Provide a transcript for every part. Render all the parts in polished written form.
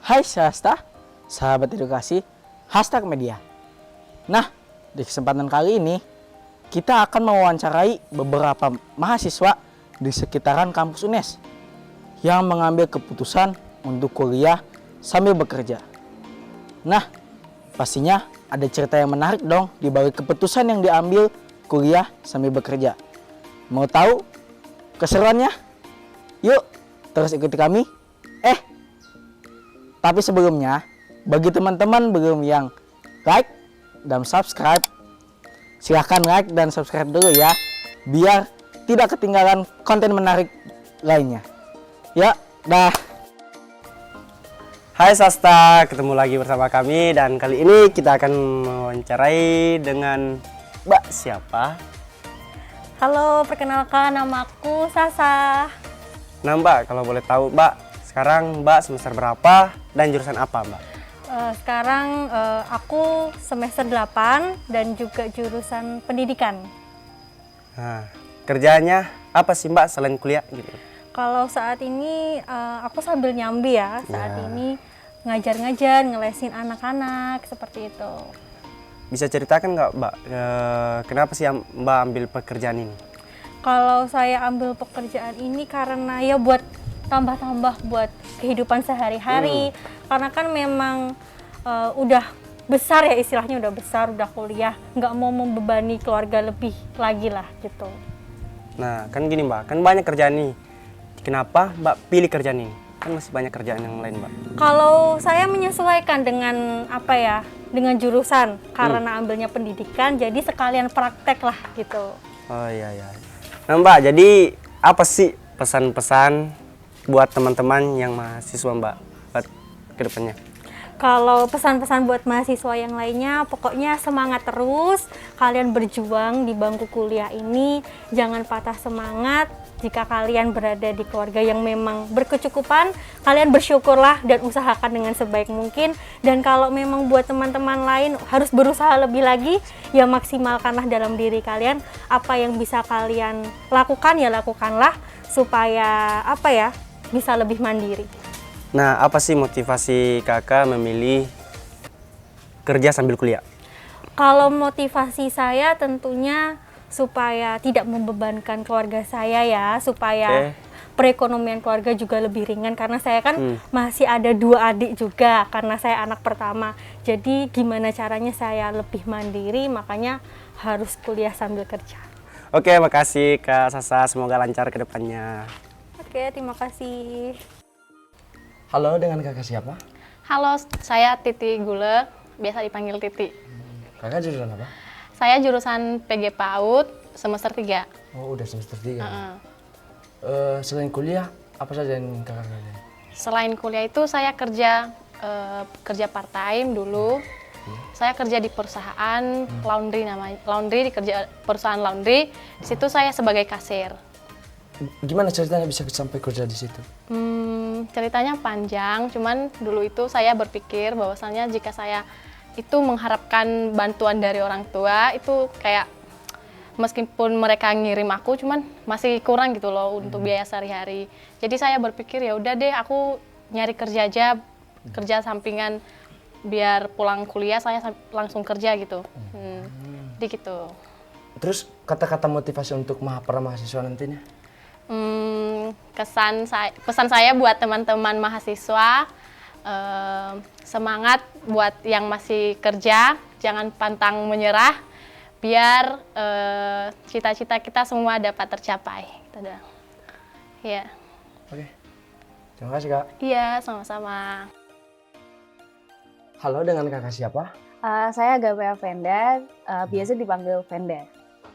Hai Syahasta, sahabat edukasi, #media. Nah, di kesempatan kali ini kita akan mewawancarai beberapa mahasiswa di sekitaran kampus UNES yang mengambil keputusan untuk kuliah sambil bekerja. Nah, pastinya ada cerita yang menarik dong di balik keputusan yang diambil kuliah sambil bekerja. Mau tahu keseruannya? Yuk, terus ikuti kami. Tapi sebelumnya, bagi teman-teman belum yang like dan subscribe, silahkan like dan subscribe dulu ya, biar tidak ketinggalan konten menarik lainnya. Ya, dah. Hai Sasta, ketemu lagi bersama kami dan kali ini kita akan mewawancarai dengan Mbak siapa? Halo, perkenalkan nama aku Sasa. Nah Mbak, kalau boleh tahu Mbak, sekarang Mbak semester berapa dan jurusan apa Mbak? Sekarang aku semester 8 dan juga jurusan pendidikan. Nah, kerjanya apa sih Mbak selain kuliah gitu? Kalau saat ini aku sambil nyambi ya, saat ini ngajar-ngajar, ngelesin anak-anak, seperti itu. Bisa ceritakan nggak Mbak, kenapa sih Mbak ambil pekerjaan ini? Kalau saya ambil pekerjaan ini karena ya buat tambah-tambah buat kehidupan sehari-hari, karena kan memang udah besar ya, istilahnya udah besar, udah kuliah, nggak mau membebani keluarga lebih lagi lah gitu. Nah kan gini Mbak, kan banyak kerjaan nih, kenapa Mbak pilih kerjaan ini? Kan masih banyak kerjaan yang lain Mbak. Kalau saya menyesuaikan dengan apa ya, dengan jurusan, karena ambilnya pendidikan, jadi sekalian praktek lah gitu. Oh iya. Nah Mbak, jadi apa sih pesan-pesan buat teman-teman yang mahasiswa Mbak buat kedepannya? Kalau pesan-pesan buat mahasiswa yang lainnya, pokoknya semangat terus, kalian berjuang di bangku kuliah ini, jangan patah semangat. Jika kalian berada di keluarga yang memang berkecukupan, kalian bersyukurlah dan usahakan dengan sebaik mungkin. Dan kalau memang buat teman-teman lain harus berusaha lebih lagi, ya maksimalkanlah dalam diri kalian. Apa yang bisa kalian lakukan, ya lakukanlah, supaya apa ya, bisa lebih mandiri. Nah, apa sih motivasi kakak memilih kerja sambil kuliah? Kalau motivasi saya tentunya supaya tidak membebankan keluarga saya ya, supaya perekonomian keluarga juga lebih ringan, karena saya kan masih ada 2 adik juga, karena saya anak pertama. Jadi gimana caranya saya lebih mandiri, makanya harus kuliah sambil kerja. Oke, makasih Kak Sasa, semoga lancar ke depannya. Oke, terima kasih. Halo, dengan kakak siapa? Halo, saya Titi Gule, biasa dipanggil Titi. Kakak jurusan apa? Saya jurusan PG PAUD semester 3. Oh, udah semester 3. Selain kuliah, apa saja yang kakak kerjain? Selain kuliah itu saya kerja part-time dulu. Saya kerja di perusahaan laundry namanya. Perusahaan laundry. Di situ saya sebagai kasir. Gimana ceritanya bisa sampai kerja di situ? Ceritanya panjang, cuman dulu itu saya berpikir bahwasannya jika saya itu mengharapkan bantuan dari orang tua, itu kayak meskipun mereka ngirim aku, cuman masih kurang gitu loh untuk biaya sehari-hari. Jadi saya berpikir ya udah deh, aku nyari kerja aja, kerja sampingan, biar pulang kuliah saya langsung kerja gitu. Jadi gitu. Terus kata-kata motivasi untuk para mahasiswa nantinya? Pesan saya buat teman-teman mahasiswa, semangat buat yang masih kerja, jangan pantang menyerah, biar cita-cita kita semua dapat tercapai. Ya. Oke, terima kasih Kak. Iya, sama-sama. Halo, dengan kakak siapa? Saya Gapea Venda, biasa dipanggil Venda.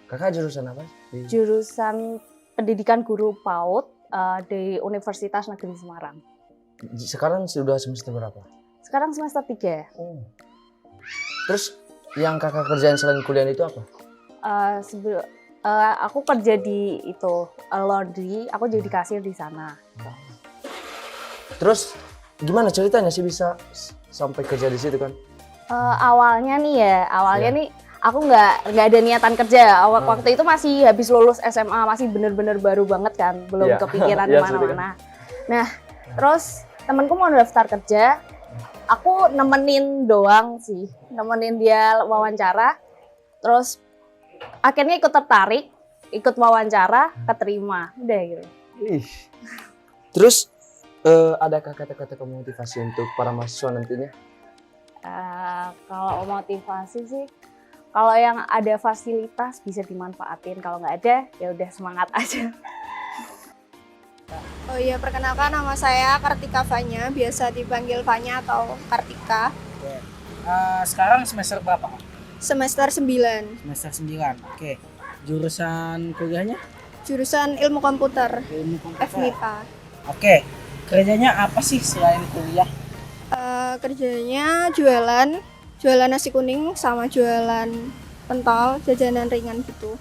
Kakak jurusan apa? Jurusan Pendidikan Guru PAUD di Universitas Negeri Semarang. Sekarang sudah semester berapa? Sekarang semester 3. Terus yang kakak kerjain selain kuliah itu apa? Aku kerja di laundry, aku jadi kasir di sana. Terus gimana ceritanya sih bisa sampai kerja di situ kan? Awalnya nih aku nggak ada niatan kerja. Waktu itu masih habis lulus SMA, masih bener-bener baru banget kan, belum kepikiran kemana-mana. Nah, terus temanku mau daftar kerja, aku nemenin doang sih, nemenin dia wawancara. Terus akhirnya ikut tertarik, ikut wawancara, keterima, udah gitu. Ih. Terus adakah kata-kata motivasi untuk para mahasiswa nantinya? Kalau motivasi sih, kalau yang ada fasilitas bisa dimanfaatin, kalau nggak ada ya udah semangat aja. Oh iya, perkenalkan nama saya Kartika Fanya, biasa dipanggil Fanya atau Kartika. Sekarang semester berapa? Semester 9, Semester 9. Oke. Jurusan kuliahnya? jurusan Ilmu Komputer, Ilmu komputer. FMIPA. Oke. Kerjanya apa sih selain kuliah? Kerjanya jualan nasi kuning sama jualan pentol, jajanan ringan gitu.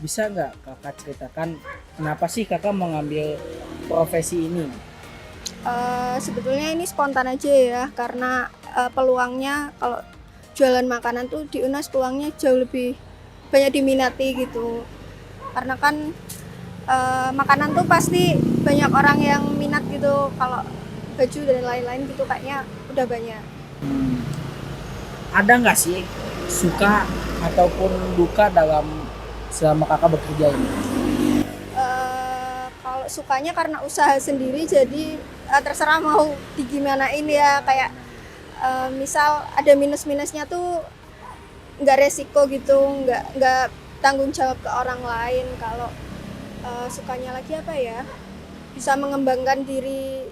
Bisa nggak kakak ceritakan kenapa sih kakak mengambil profesi ini? Sebetulnya ini spontan aja ya, karena peluangnya kalau jualan makanan tuh di UNAS peluangnya jauh lebih banyak diminati gitu. Karena kan makanan tuh pasti banyak orang yang minat gitu, kalau baju dan lain-lain gitu kayaknya udah banyak. Ada nggak sih suka ataupun duka selama kakak bekerja ini? Kalau sukanya karena usaha sendiri, jadi terserah mau digimanain ya, kayak misal ada minus-minusnya tuh nggak resiko gitu, nggak tanggung jawab ke orang lain. Kalau sukanya lagi apa ya, bisa mengembangkan diri,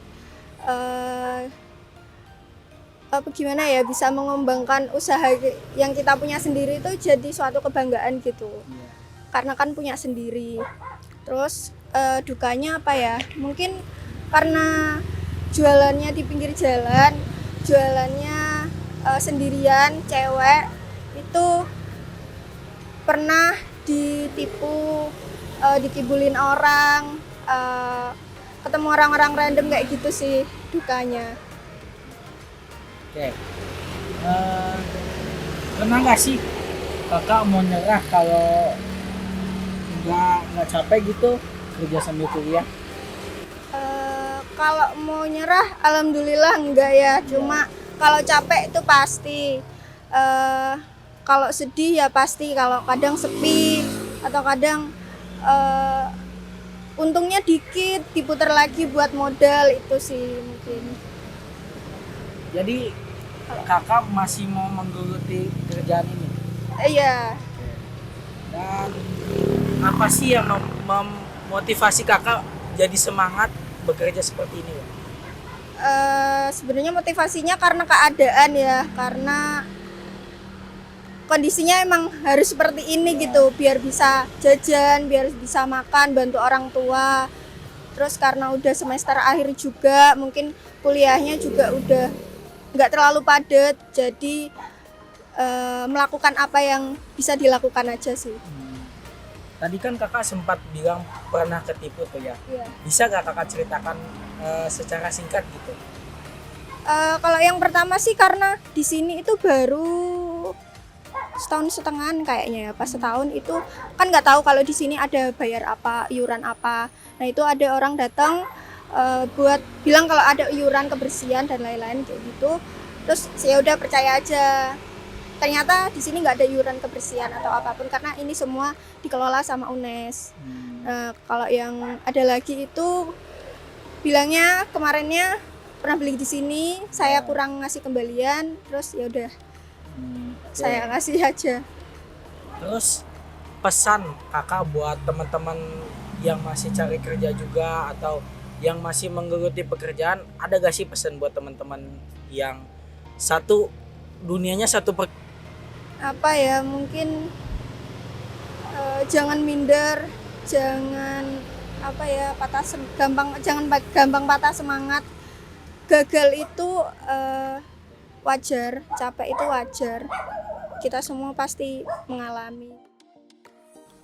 gimana ya, bisa mengembangkan usaha yang kita punya sendiri itu jadi suatu kebanggaan gitu, karena kan punya sendiri. Terus dukanya apa ya, mungkin karena jualannya di pinggir jalan, jualannya sendirian, cewek, itu pernah ditipu, dikibulin orang, ketemu orang-orang random kayak gitu sih dukanya. Oke. Pernah nggak sih kakak mau nyerah kalau nggak capek gitu kerja sambil kuliah? Kalau mau nyerah, alhamdulillah enggak ya. Cuma kalau capek itu pasti. Kalau sedih ya pasti. Kalau kadang sepi atau kadang untungnya dikit, diputar lagi buat modal, itu sih mungkin. Jadi kakak masih mau menggeluti pekerjaan ini? Iya. Dan apa sih yang memotivasi kakak jadi semangat bekerja seperti ini? Sebenarnya motivasinya karena keadaan ya, karena kondisinya emang harus seperti ini gitu, biar bisa jajan, biar bisa makan, bantu orang tua. Terus karena udah semester akhir juga, mungkin kuliahnya juga udah nggak terlalu padat, jadi melakukan apa yang bisa dilakukan aja sih. Tadi kan kakak sempat bilang pernah ketipu tuh ya. Iya. Bisa nggak kakak ceritakan secara singkat gitu? Kalau yang pertama sih karena di sini itu baru setahun setengahan kayaknya ya. Pas setahun itu kan nggak tahu kalau di sini ada bayar apa, iuran apa. Nah itu ada orang datang buat bilang kalau ada iuran kebersihan dan lain-lain kayak gitu. Terus saya udah percaya aja. Ternyata di sini nggak ada iuran kebersihan atau apapun, karena ini semua dikelola sama UNES. Nah, kalau yang ada lagi itu bilangnya kemarinnya pernah beli di sini, saya kurang ngasih kembalian, terus ya udah saya ngasih aja. Terus pesan kakak buat teman-teman yang masih cari kerja juga atau yang masih menggeluti pekerjaan, ada gak sih pesan buat teman-teman yang dunianya satu Apa ya, mungkin jangan minder, jangan gampang patah semangat. Gagal itu wajar, capek itu wajar. Kita semua pasti mengalami.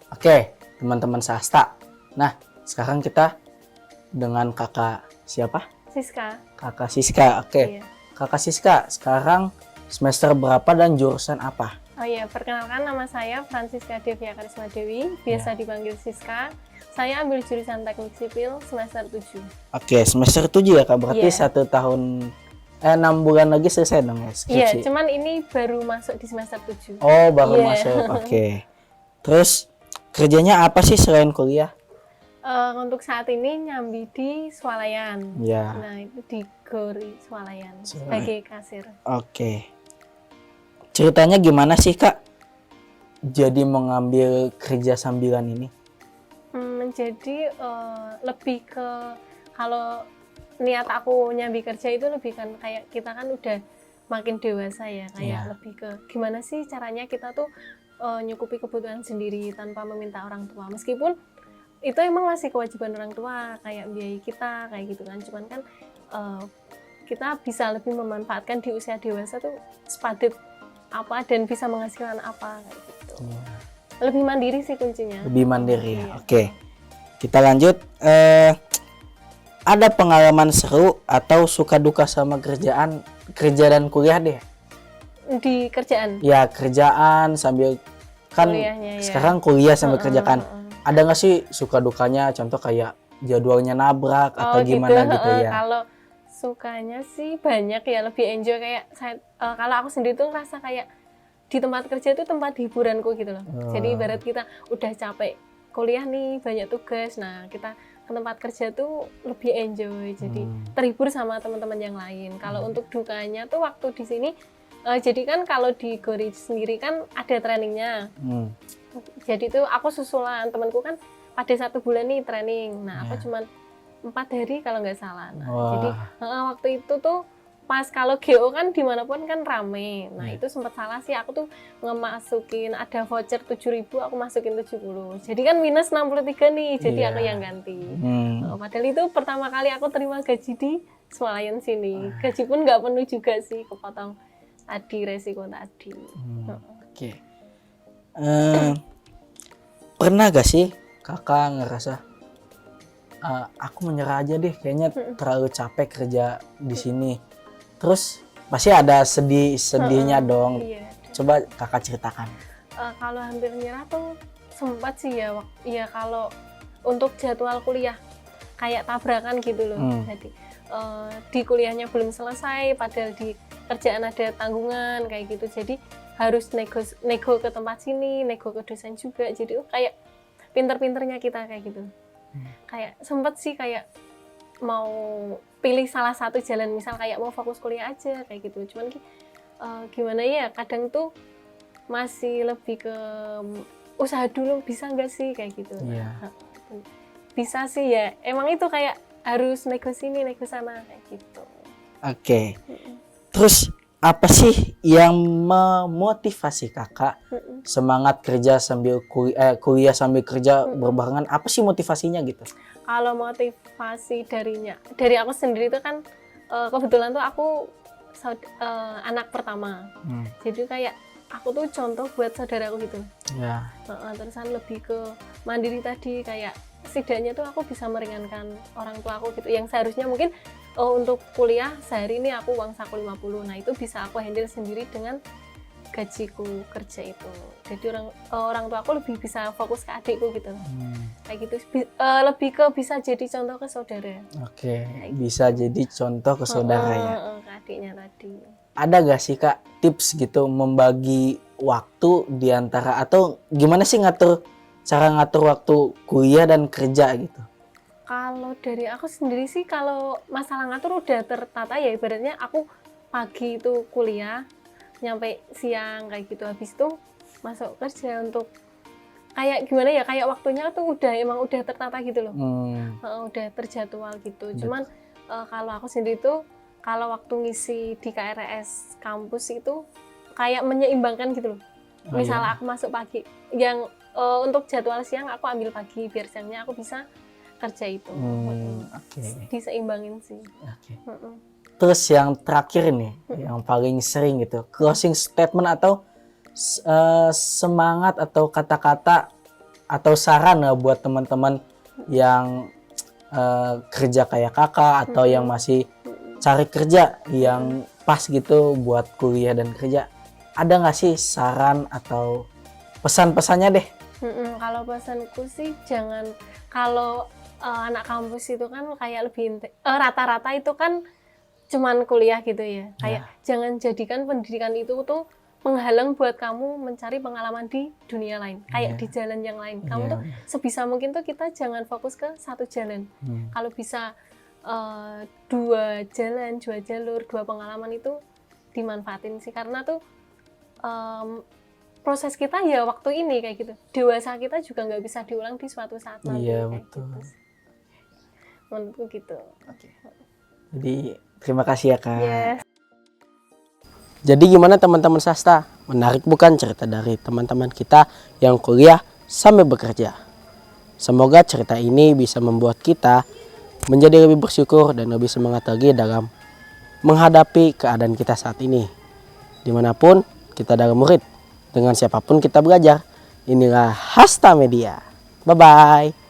Oke, teman-teman Sahasta. Nah, sekarang kita dengan kakak siapa? Siska. Kakak Siska. Oke. Iya. Kakak Siska, sekarang semester berapa dan jurusan apa? Oh iya, perkenalkan nama saya Francisca Devia Karisma Dewi, biasa dipanggil Siska. Saya ambil jurusan Teknik Sipil semester 7. Oke, semester 7 ya Kak, berarti Iya. 1 tahun 6 bulan lagi selesai dong ya Iya, skripsi. cuman ini baru masuk di semester 7. Oh, baru Iya. masuk. Oke. Terus kerjanya apa sih selain kuliah? Untuk saat ini nyambi di Swalayan. Ya. Nah, itu di Gori Swalayan Swalayan. sebagai kasir. Oke. Ceritanya gimana sih, Kak? Jadi mengambil kerja sambilan ini? Jadi lebih ke kalau niat aku nyambi kerja itu lebih kan kayak kita kan udah makin dewasa ya, kayak Iya. lebih ke gimana sih caranya kita tuh nyukupi kebutuhan sendiri tanpa meminta orang tua. Meskipun itu emang masih kewajiban orang tua kayak biayai kita kayak gitu kan, cuman kan kita bisa lebih memanfaatkan di usia dewasa tuh sepadat apa dan bisa menghasilkan apa kayak gitu. Lebih mandiri sih kuncinya. Lebih mandiri ya. Iya. Oke. Kita lanjut. Ada pengalaman seru atau suka duka sama kerja dan kuliah deh? Di kerjaan. Ya, kerjaan sambil kan Kuliahnya, ya. sekarang kuliah sambil kerjakan. Heeh. Ada nggak sih suka dukanya? Contoh kayak jadwalnya nabrak atau gimana gitu ya? Kalau sukanya sih banyak ya, lebih enjoy kayak kalau aku sendiri tuh ngerasa kayak di tempat kerja itu tempat hiburanku gitu loh. Jadi ibarat kita udah capek kuliah nih, banyak tugas. Nah, kita ke tempat kerja tuh lebih enjoy. Jadi terhibur sama teman-teman yang lain. Kalau untuk dukanya tuh waktu di sini jadi kan kalau di Gori sendiri kan ada trainingnya. Jadi tuh aku susulan temanku kan pada 1 bulan nih training. Nah, aku cuman 4 hari kalau nggak salah. Nah, jadi waktu itu tuh pas kalau GO kan dimanapun kan rame. Nah, itu sempat salah sih, aku tuh ngemasukin ada voucher 7.000, aku masukin 70. Jadi kan minus 63 nih, jadi aku yang ganti. Padahal itu pertama kali aku terima gaji di Swalayan sini. Gaji pun nggak penuh juga sih, kepotong tadi resiko tadi. Oke. Pernah gak sih kakak ngerasa aku menyerah aja deh, kayaknya terlalu capek kerja di sini. Terus pasti ada sedihnya dong. Iya. Coba kakak ceritakan. Kalau hampir nyerah tuh sempat sih ya, ya kalau untuk jadwal kuliah kayak tabrakan gitu loh. Jadi di kuliahnya belum selesai, padahal di kerjaan ada tanggungan kayak gitu. Jadi harus nego ke tempat sini, nego ke dosen juga. Jadi kayak pinter-pinternya kita kayak gitu. Kayak sempet sih kayak mau pilih salah satu jalan, misal kayak mau fokus kuliah aja kayak gitu. Cuman gimana ya, kadang tuh masih lebih ke usaha dulu, bisa nggak sih kayak gitu. Iya. Bisa sih ya, emang itu kayak harus nego sini, nego sana kayak gitu. Oke. Terus apa sih yang memotivasi kakak semangat kerja sambil kuliah sambil kerja berbarengan? Apa sih motivasinya gitu? Kalau motivasi dari aku sendiri itu kan kebetulan tuh aku anak pertama. Jadi kayak aku tuh contoh buat saudaraku gitu. Ya. Terusan lebih ke mandiri tadi, kayak setidaknya tuh aku bisa meringankan orang tua aku gitu. Yang seharusnya mungkin untuk kuliah sehari ini aku uang saku 50. Nah, itu bisa aku handle sendiri dengan gajiku kerja itu. Jadi orang tua aku lebih bisa fokus ke adikku gitu. Kayak gitu. Lebih ke bisa jadi contoh ke saudara. Oke, bisa jadi contoh ke saudara ya. Ke adiknya tadi. Ada gak sih kak tips gitu membagi waktu di antara, atau gimana sih cara ngatur waktu kuliah dan kerja gitu? Kalau dari aku sendiri sih, kalau masalah ngatur udah tertata ya, ibaratnya aku pagi itu kuliah, nyampe siang kayak gitu, habis itu masuk kerja. Untuk kayak gimana ya, kayak waktunya tuh emang udah tertata gitu loh. Udah terjadwal gitu. Cuman kalau aku sendiri tuh kalau waktu ngisi di KRS kampus itu kayak menyeimbangkan gitu loh. Misalnya aku masuk pagi, yang untuk jadwal siang aku ambil pagi biar siangnya aku bisa kerja itu. Diseimbangin sih. Terus yang terakhir nih, yang paling sering gitu, closing statement atau semangat atau kata-kata atau saran lah buat teman-teman yang kerja kayak kakak atau yang masih cari kerja yang pas gitu buat kuliah dan kerja. Ada nggak sih saran atau pesan-pesannya deh? Kalau pesanku sih jangan, kalau anak kampus itu kan kayak lebih rata-rata itu kan cuman kuliah gitu ya. Kayak jangan jadikan pendidikan itu tuh menghalang buat kamu mencari pengalaman di dunia lain, kayak di jalan yang lain. Kamu tuh sebisa mungkin tuh kita jangan fokus ke satu jalan. Kalau bisa 2 jalan, 2 jalur, 2 pengalaman itu dimanfaatin sih, karena tuh proses kita ya waktu ini kayak gitu. Dewasa kita juga nggak bisa diulang di suatu saat nanti. Iya, kayak betul. gitu. Menurutku gitu. Jadi terima kasih ya Kak. Yes. Jadi gimana teman-teman Sasta? Menarik bukan cerita dari teman-teman kita yang kuliah sambil bekerja? Semoga cerita ini bisa membuat kita menjadi lebih bersyukur dan lebih semangat lagi dalam menghadapi keadaan kita saat ini. Dimanapun kita adalah murid, dengan siapapun kita belajar. Inilah Hasta Media. Bye-bye.